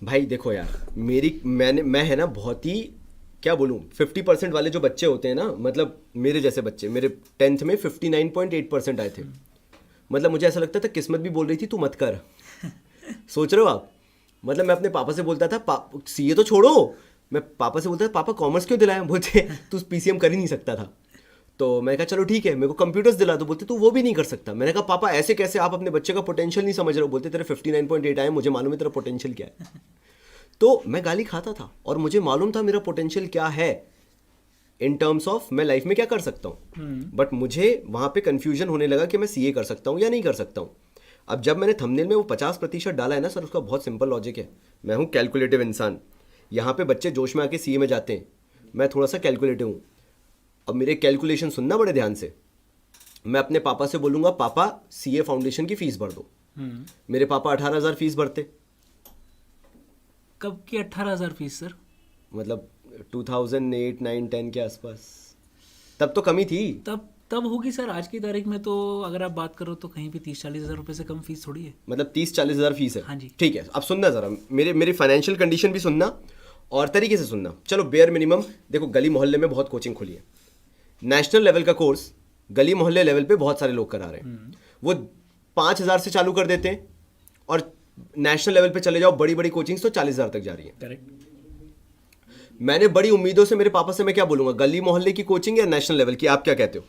भाई देखो यार, मैं है ना बहुत ही, क्या बोलूँ, 50% वाले जो बच्चे होते हैं ना, मतलब मेरे जैसे बच्चे, मेरे 10th में 59.8% आए थे। मतलब मुझे ऐसा लगता था किस्मत भी बोल रही थी तू मत कर। सोच रहे हो आप? मतलब मैं अपने पापा से बोलता था सीए तो छोड़ो, मैं पापा से बोलता था पापा कॉमर्स क्यों दिलाया, बोलते तू पीसीएम कर ही नहीं सकता था। तो मैंने कहा चलो ठीक है, मेरे को कंप्यूटर्स दिला दो, बोलते तू वो भी नहीं कर सकता। मैंने कहा पापा ऐसे कैसे, आप अपने बच्चे का पोटेंशियल नहीं समझ रहे हो। बोलते तेरे 59.8 आए, मुझे मालूम है तेरा पोटेंशियल क्या है। तो मैं गाली खाता था और मुझे मालूम था मेरा पोटेंशियल क्या है इन टर्म्स ऑफ मैं लाइफ में क्या कर सकता हूँ। बट मुझे वहां पे कंफ्यूजन होने लगा कि मैं सीए कर सकता हूँ या नहीं कर सकता हूँ। अब जब मैंने थंबनेल में वो 50% डाला है ना सर, उसका बहुत सिंपल लॉजिक है। मैं हूँ कैलकुलेटिव इंसान। यहाँ पे बच्चे जोश में आके सीए में जाते हैं, मैं थोड़ा सा कैलकुलेटिव हूँ। अब मेरे कैलकुलेशन सुनना बड़े ध्यान से। मैं अपने पापा से बोलूँगा पापा सीए फाउंडेशन की फीस भर दो। मेरे पापा 18,000 फीस भरते। कब की 18,000 फीस सर? मतलब 2008 9 10 के आसपास। तब तो कमी थी। तब तब होगी सर। आज की तारीख में तो अगर आप बात करो तो कहीं भी 30-40 हज़ार रुपये से कम फीस थोड़ी है। मतलब 30-40 हज़ार फीस है। हाँ जी। ठीक है, अब सुनना ज़रा, मेरे मेरी फाइनेंशियल कंडीशन भी सुनना और तरीके से सुनना। चलो बेयर मिनिमम देखो, गली मोहल्ले में बहुत कोचिंग खुली है। नेशनल लेवल का कोर्स गली मोहल्ले लेवल पे बहुत सारे लोग करा रहे हैं। वो 5,000 से चालू कर देते हैं और नेशनल लेवल पे चले जाओ, बड़ी बड़ी कोचिंग्स तो 40,000 तक जा रही है। करेक्ट। मैंने बड़ी उम्मीदों से मेरे पापा से मैं क्या बोलूंगा, गली मोहल्ले की कोचिंग या नेशनल लेवल की, आप क्या कहते हो?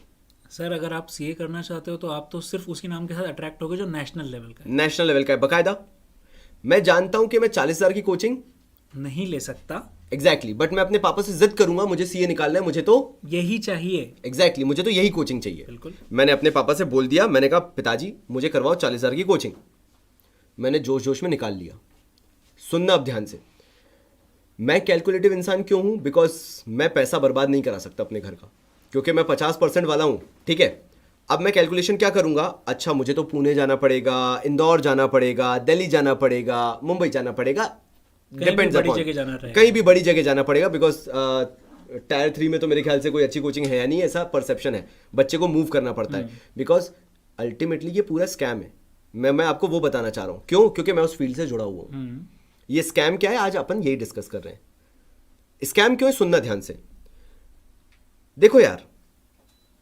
सर अगर आप सीए करना चाहते हो तो आप तो सिर्फ उसी नाम के साथ अट्रैक्ट होगे जो नेशनल लेवल का है। नेशनल लेवल का है बकायदा। मैं जानता हूं कि मैं 40,000 की कोचिंग नहीं ले सकता। एग्जैक्टली बट मैं अपने पापा से जिद करूंगा मुझे सीए निकालना है, मुझे तो यही चाहिए। एग्जैक्टली मुझे तो यही कोचिंग चाहिए। बिल्कुल। मैंने अपने पापा से बोल दिया, मैंने कहा पिताजी मुझे करवाओ 40,000 की कोचिंग। मैंने जोश जोश में निकाल लिया। सुनना अब ध्यान से, मैं कैलकुलेटिव इंसान क्यों हूं? बिकॉज मैं पैसा बर्बाद नहीं करा सकता अपने घर का, क्योंकि मैं 50% वाला हूं। ठीक है, अब मैं कैलकुलेशन क्या करूंगा, अच्छा मुझे तो पुणे जाना पड़ेगा, इंदौर जाना पड़ेगा, दिल्ली जाना पड़ेगा, मुंबई जाना पड़ेगा, कहीं भी डिपेंड्स बड़ी अपॉन, जगह जाना रहेगा। कहीं भी बड़ी जगह जाना पड़ेगा। बिकॉज टायर 3 में तो मेरे ख्याल से कोई अच्छी कोचिंग है या नहीं, ऐसा परसेप्शन है। बच्चे को मूव करना पड़ता है बिकॉज अल्टीमेटली ये पूरा स्कैम है। मैं आपको वो बताना चाह रहा हूँ क्यों, क्योंकि मैं उस फील्ड से जुड़ा हुआ हूँ। ये स्कैम क्या है आज अपन यही डिस्कस कर रहे हैं। स्कैम क्यों है सुनना ध्यान से। देखो यार,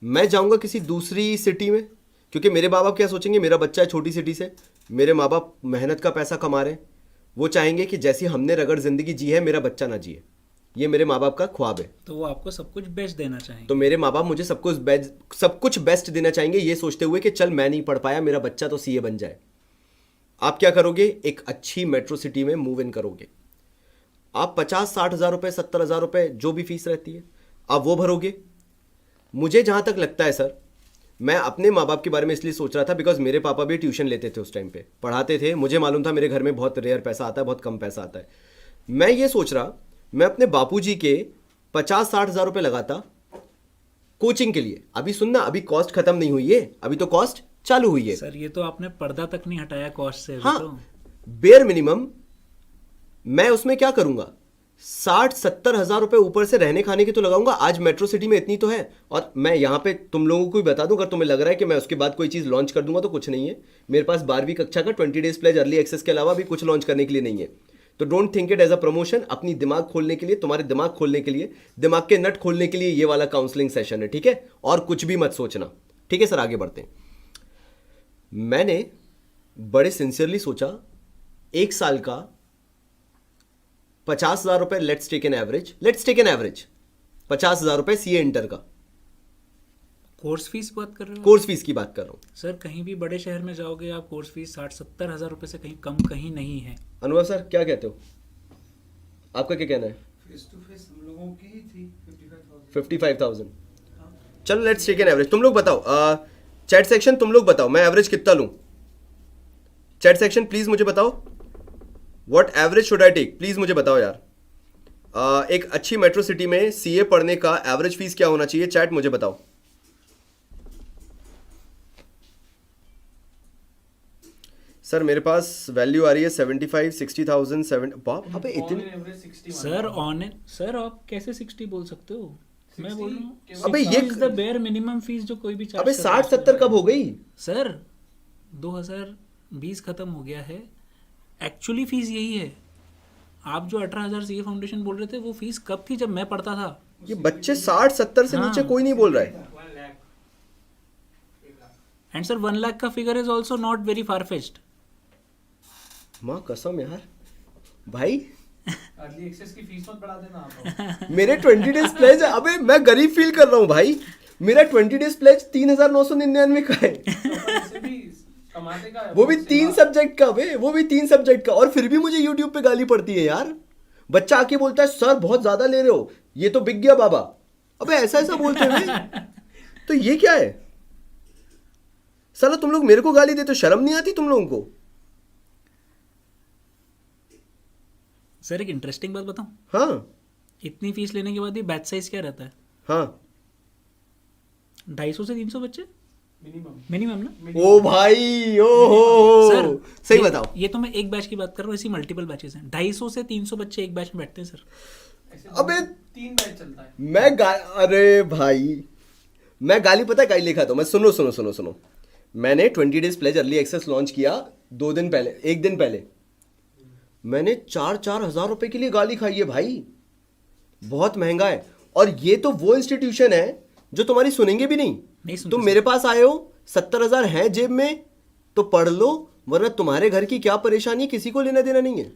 मैं जाऊंगा किसी दूसरी सिटी में, क्योंकि मेरे माँ बाप क्या सोचेंगे, मेरा बच्चा है छोटी सिटी से, मेरे माँ बाप मेहनत का पैसा कमा रहे हैं, वो चाहेंगे कि जैसी हमने रगड़ जिंदगी जी है मेरा बच्चा ना जिए। ये मेरे माँ बाप का ख्वाब है। तो वो आपको सब कुछ बेस्ट देना चाहेंगे। तो मेरे माँ बाप मुझे सब कुछ बेस्ट देना चाहेंगे, ये सोचते हुए कि चल मैं नहीं पढ़ पाया, मेरा बच्चा तो सीए बन जाए। आप क्या करोगे, एक अच्छी मेट्रो सिटी में मूव इन करोगे। आप 50-60 हज़ार रुपये, 70 हज़ार रुपये जो भी फीस रहती है आप वो भरोगे। मुझे जहाँ तक लगता है सर, मैं अपने माँ बाप के बारे में इसलिए सोच रहा था बिकॉज मेरे पापा भी ट्यूशन लेते थे उस टाइम पे, पढ़ाते थे। मुझे मालूम था मेरे घर में बहुत रेयर पैसा आता है, बहुत कम पैसा आता है। मैं ये सोच रहा मैं अपने बापूजी के 50-60 हज़ार रुपये लगाता कोचिंग के लिए। अभी सुनना, अभी कॉस्ट खत्म नहीं हुई है, अभी तो कॉस्ट चालू हुई है। सर ये तो आपने पर्दा तक नहीं हटाया कॉस्ट से अभी हाँ, तो। बेयर मिनिमम मैं उसमें क्या करूंगा, 60-70 हज़ार रुपए ऊपर से रहने खाने की तो लगाऊंगा। आज मेट्रो सिटी में इतनी तो है। और मैं यहाँ पे तुम लोगों को भी बता दूं, अगर तुम्हें लग रहा है कि मैं उसके बाद कोई चीज़ लॉन्च कर दूंगा, तो कुछ नहीं है। मेरे पास 12वीं कक्षा का 20 डेज प्लेज अर्ली एक्सेस के अलावा भी कुछ लॉन्च करने के लिए नहीं है। तो don't think it as a promotion. अपनी दिमाग खोलने के लिए, तुम्हारे दिमाग खोलने के लिए, दिमाग के नट खोलने के लिए ये वाला काउंसलिंग सेशन है, ठीक है? और कुछ भी मत सोचना, ठीक है सर? आगे बढ़ते हैं। मैंने बड़े सिंसियरली सोचा, एक साल का 50,000 रुपए, लेट्स टेक एन एवरेज 50,000 रुपए सीए इंटर का। कोर्स फीस बात कर रहे हो? कोर्स फीस की बात कर रहा हूं सर कहीं भी बड़े शहर में जाओगे आप, कोर्स फीस 60-70 हज़ार रुपये से कहीं कम कहीं नहीं है। अनुभव सर क्या कहते हो, आपका क्या कहना है? फेस टू फेस हम लोगों की ही थी 55,000। 55,000। चलो लेट्स टेक एन एवरेज। तुम लोग बताओ, चैट सेक्शन तुम लोग बताओ मैं एवरेज कितना लूं। चैट सेक्शन प्लीज मुझे बताओ, what average should I take, please मुझे बताओ यार। एक अच्छी मेट्रो सिटी में सीए पढ़ने का एवरेज फीस क्या होना चाहिए, चैट मुझे बताओ। सर मेरे पास वैल्यू आ रही है 75-60,000 बाप, अबे इतने। सर आप कैसे 60 बोल सकते हो? मैं बोल रहा हूँ अबे ये is the bare minimum fees जो कोई भी चार्ज अबे 60-70 कब हो गई? सर 2020 खत्म हो गया है, एक्चुअली फीस यही है। आप जो 18,000 सीए फाउंडेशन बोल रहे थे वो फीस कब थी जब मैं पढ़ता था? ये बच्चे 60-70 से नीचे कोई नहीं बोल रहा है। 1 लाख एंड सर 1 लाख का figure is also not very far fetched. माँ कसम यार भाई, अर्ली एक्सेस की फीस मत बढ़ा देना आप। मेरे 20 डेज प्लेज, अबे मैं गरीब फील कर रहा हूँ भाई। मेरा 20 डेज प्लेज 3,999 का है, वैसे भी कमाते का है वो भी 3 सब्जेक्ट का बे, वो भी 3 सब्जेक्ट का, और फिर भी मुझे यूट्यूब पे गाली पड़ती है यार। बच्चा आके बोलता है सर बहुत ज्यादा ले रहे हो, ये तो बिक गया बाबा। अबे ऐसा ऐसा बोलते हैं भाई, तो ये क्या है साला? तुम लोग मेरे को गाली देते हो, शर्म नहीं आती तुम लोगों को? सर एक इंटरेस्टिंग बात बताऊं, हाँ इतनी फीस लेने के बाद भी बैच साइज क्या रहता है? हाँ 250 से 300 बच्चे मिनिमम। मिनिमम ना? ओ भाई, ओ हो सर सही ये- बताओ। ये तो मैं एक बैच की बात कर रहा हूँ, ऐसी मल्टीपल बैचेस हैं। 250 से 300 बच्चे एक बैच में बैठते हैं सर। ऐसे अबे 3 बैच चलता है। अरे भाई, मैं गाली पता है गाली लिखा था मैं। सुनो सुनो सुनो सुनो, मैंने 20 days pledge early access launch किया 2 दिन पहले, 1 दिन पहले मैंने 4-4 हजार रुपए के लिए गाली खाई है भाई। बहुत महंगा है, और ये तो वो इंस्टीट्यूशन है जो तुम्हारी सुनेंगे भी नहीं नहीं। सुनते तुम सर। मेरे पास आए हो, 70,000 है जेब में तो पढ़ लो, वरना तुम्हारे घर की क्या परेशानी है किसी को लेना देना नहीं है।